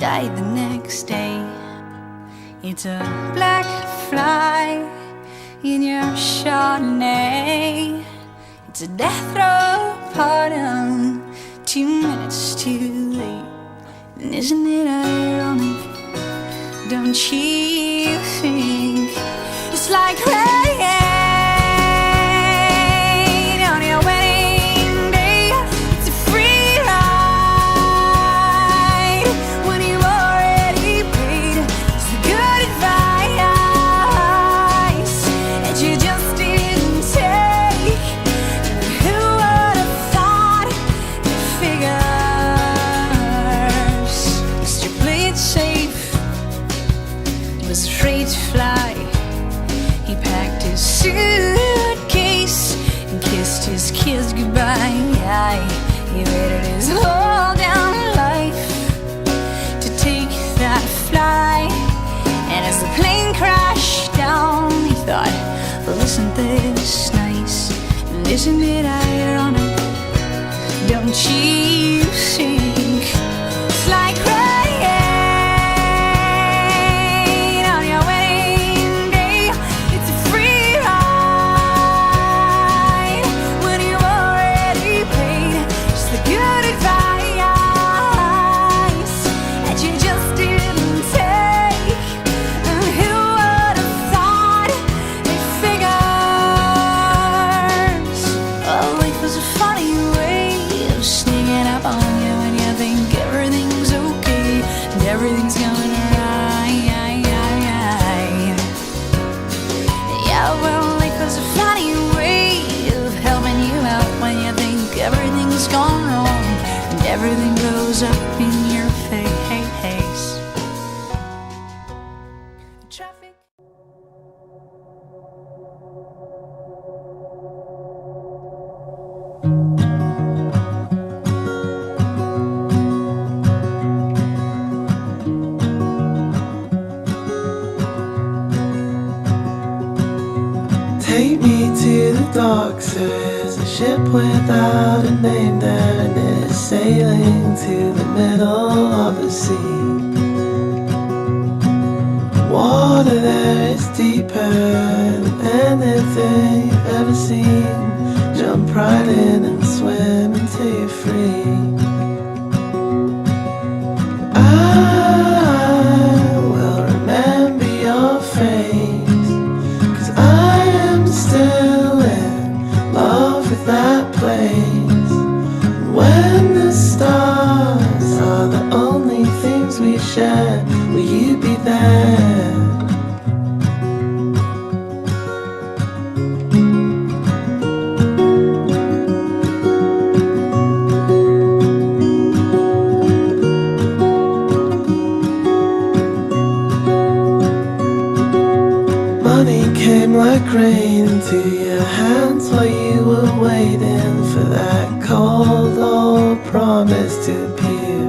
died the next day. It's a black fly in your Chardonnay. It's a death row pardon, 2 minutes too late. And isn't it ironic? Don't you think it's like rain on your wedding day? It's a free ride when you already paid. It's the good advice that you just didn't take. Who would have thought the figures just to play it safe? Was afraid to fly. He packed his suitcase and kissed his kids goodbye. He waited his whole damn life to take that flight. And as the plane crashed down, he thought, well, isn't this nice? And isn't it ironic? Don't you think it's like rain? Everything's going right. Yeah, well, life was a funny way of helping you out when you think everything's gone wrong and everything blows up in your face. Traffic. Take me to the docks, there is a ship without a name there, and it is sailing to the middle of the sea. The water there is deeper than anything you've ever seen. Jump right in and swim until you're free. I will remember your face, 'cause I am still in love with that place. When the stars are the only things we share, will you be there? Like rain into your hands while you were waiting for that cold old promise to appear.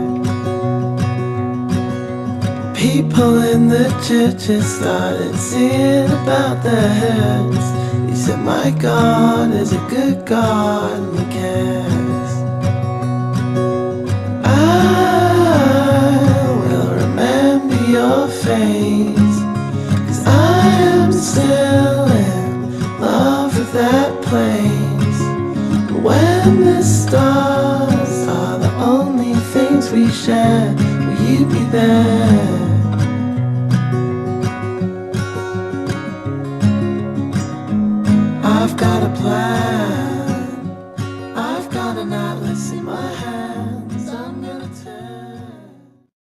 People in the churches started singing about their heads. They said, my God is a good God and He cares. I will remember your face, 'cause I am still love with that place. When the stars are the only things we share, will you be there?